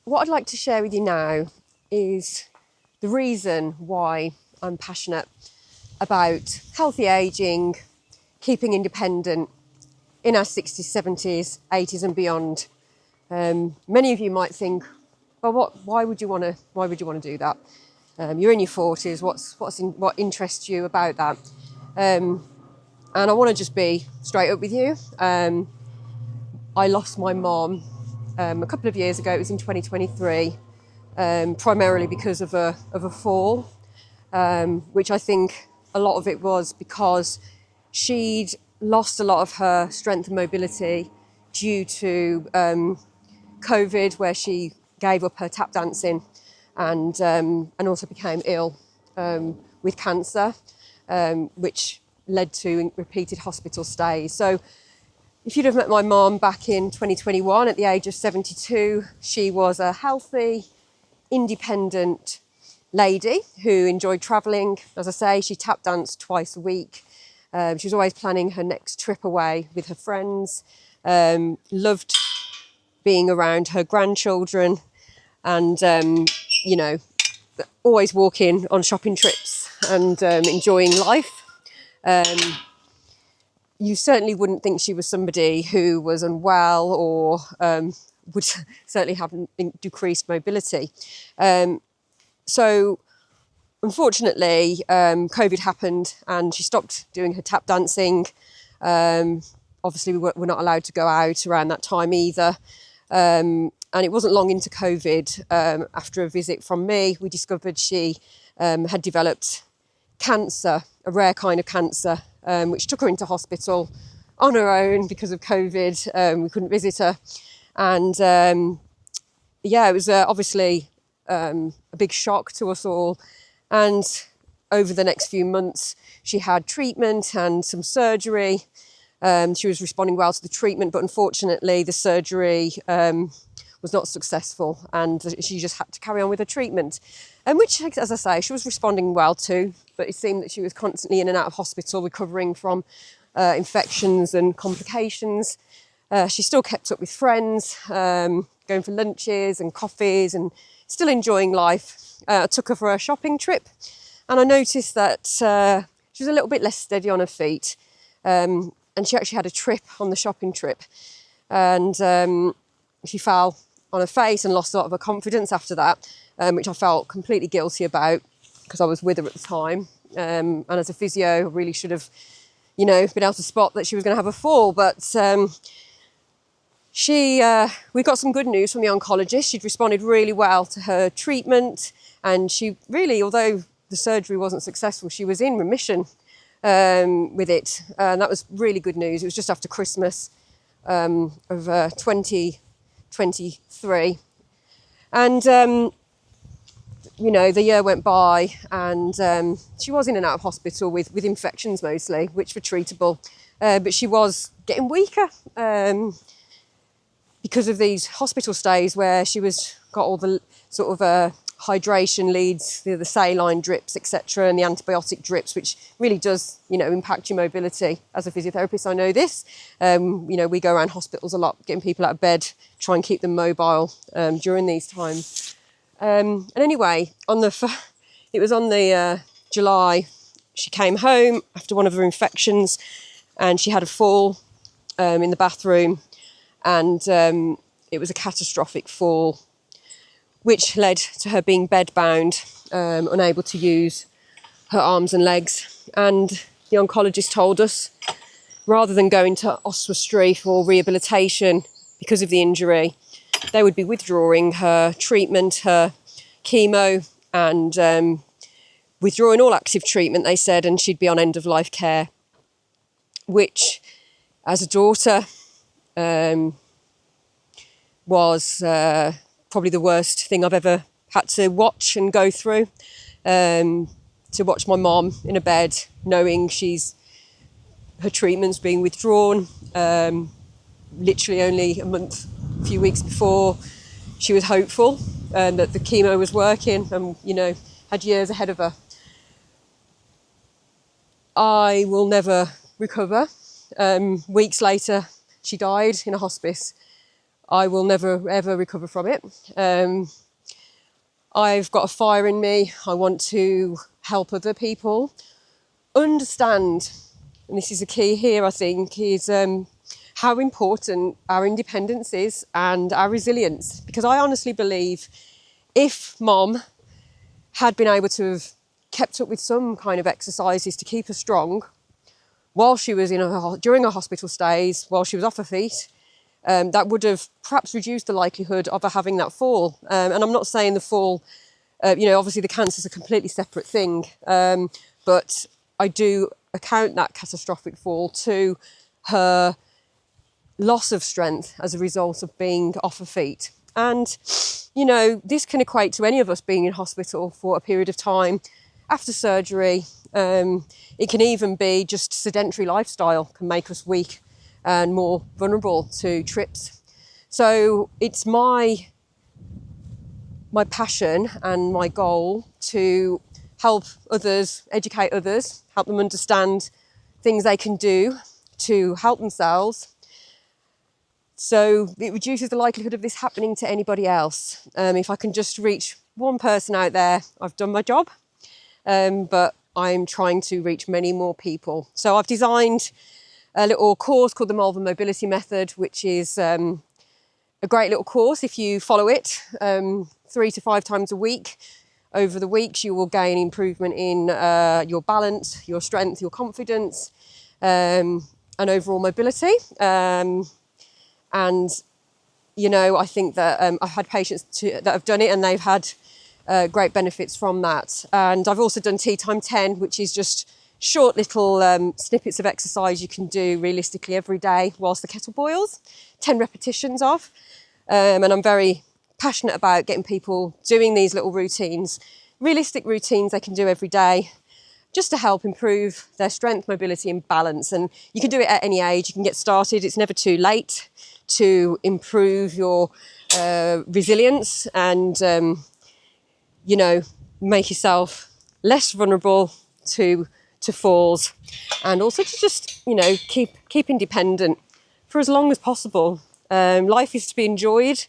what I'd like to share with you now is the reason why I'm passionate about healthy ageing, keeping independent in our 60s, 70s, 80s and beyond. Many of you might think, well, why would you want to do that? You're in your 40s. What interests you about that? And I want to just be straight up with you. I lost my mom a couple of years ago. It was in 2023, primarily because of a fall, which I think a lot of it was because she'd lost a lot of her strength and mobility due to COVID, where she gave up her tap dancing and also became ill with cancer, which led to repeated hospital stays. So if you'd have met my mom back in 2021 at the age of 72, she was a healthy, independent lady who enjoyed travelling. As I say, she tap danced twice a week. She was always planning her next trip away with her friends, loved being around her grandchildren and, always walking on shopping trips and enjoying life. You certainly wouldn't think she was somebody who was unwell or would certainly have decreased mobility. So unfortunately, COVID happened and she stopped doing her tap dancing. Obviously, we're not allowed to go out around that time either. And it wasn't long into COVID, after a visit from me, we discovered she had developed cancer, a rare kind of cancer, which took her into hospital on her own because of COVID. We couldn't visit her. And it was obviously a big shock to us all. And over the next few months, she had treatment and some surgery. She was responding well to the treatment, but unfortunately the surgery was not successful and she just had to carry on with her treatment. And which, as I say, she was responding well to, but it seemed that she was constantly in and out of hospital recovering from infections and complications. She still kept up with friends, going for lunches and coffees and still enjoying life. I took her for a shopping trip and I noticed that she was a little bit less steady on her feet. And she actually had a trip on the shopping trip and she fell on her face and lost a lot of her confidence after that, which I felt completely guilty about because I was with her at the time. And as a physio, I really should have, been able to spot that she was going to have a fall. But we got some good news from the oncologist. She'd responded really well to her treatment. And she really, although the surgery wasn't successful, she was in remission with it. And that was really good news. It was just after Christmas of 2023. And, the year went by and she was in and out of hospital with infections mostly, which were treatable. But she was getting weaker because of these hospital stays where she got all the sort of hydration leads, the saline drips, etc., and the antibiotic drips, which really does, impact your mobility. As a physiotherapist, I know this. We go around hospitals a lot, getting people out of bed, try and keep them mobile during these times. And anyway, it was on the July, she came home after one of her infections, and she had a fall in the bathroom, and it was a catastrophic fall, which led to her being bedbound, unable to use her arms and legs. And the oncologist told us, rather than going to oswestry for rehabilitation because of the injury, they would be withdrawing her treatment, her chemo, and withdrawing all active treatment, they said, and she'd be on end-of-life care, which, as a daughter, was probably the worst thing I've ever had to watch and go through. To watch my mom in a bed, knowing her treatment's being withdrawn. Literally only a few weeks before, she was hopeful that the chemo was working and, had years ahead of her. I will never recover. Weeks later, she died in a hospice, I will never ever recover from it. I've got a fire in me. I want to help other people understand, and this is a key here, I think, is how important our independence is and our resilience. Because I honestly believe if Mom had been able to have kept up with some kind of exercises to keep her strong while she was during her hospital stays, while she was off her feet, that would have perhaps reduced the likelihood of her having that fall. And I'm not saying the fall, obviously the cancer is a completely separate thing, but I do account that catastrophic fall to her loss of strength as a result of being off her feet. And, this can equate to any of us being in hospital for a period of time after surgery. It can even be just sedentary lifestyle can make us weak and more vulnerable to trips. So it's my passion and my goal to help others, educate others, help them understand things they can do to help themselves. So it reduces the likelihood of this happening to anybody else. If I can just reach one person out there, I've done my job. But I'm trying to reach many more people. So I've designed a little course called the Malvern Mobility Method, which is a great little course. If you follow it 3 to 5 times a week, over the weeks you will gain improvement in your balance, your strength, your confidence, and overall mobility. And, I think that I've had patients that have done it and they've had great benefits from that. And I've also done Tea Time 10, which is just short little snippets of exercise you can do realistically every day whilst the kettle boils, 10 repetitions of. And I'm very passionate about getting people doing these little routines, realistic routines they can do every day, just to help improve their strength, mobility and balance. And you can do it at any age. You can get started. It's never too late to improve your resilience and, make yourself less vulnerable to falls, and also to just, keep independent for as long as possible. Life is to be enjoyed.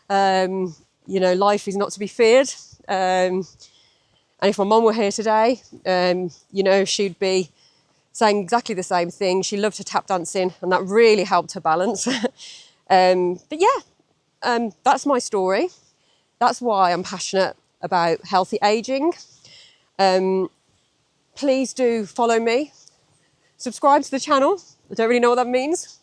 Life is not to be feared. And if my mum were here today, she'd be saying exactly the same thing. She loved her tap dancing and that really helped her balance. That's my story. That's why I'm passionate about healthy aging. Please do follow me. Subscribe to the channel. I don't really know what that means.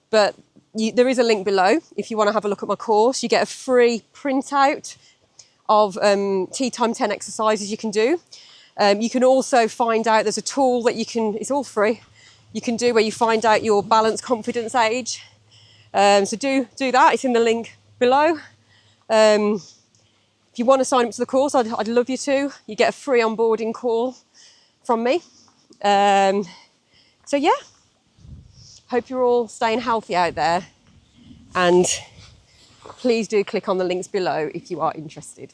But there is a link below if you want to have a look at my course. You get a free printout of Tea Time 10 exercises you can do. You can also find out, there's a tool that it's all free, you can do where you find out your balance confidence age. So do that, it's in the link below. If you want to sign up to the course, I'd love you to. You get a free onboarding call from me. Hope you're all staying healthy out there. And please do click on the links below if you are interested.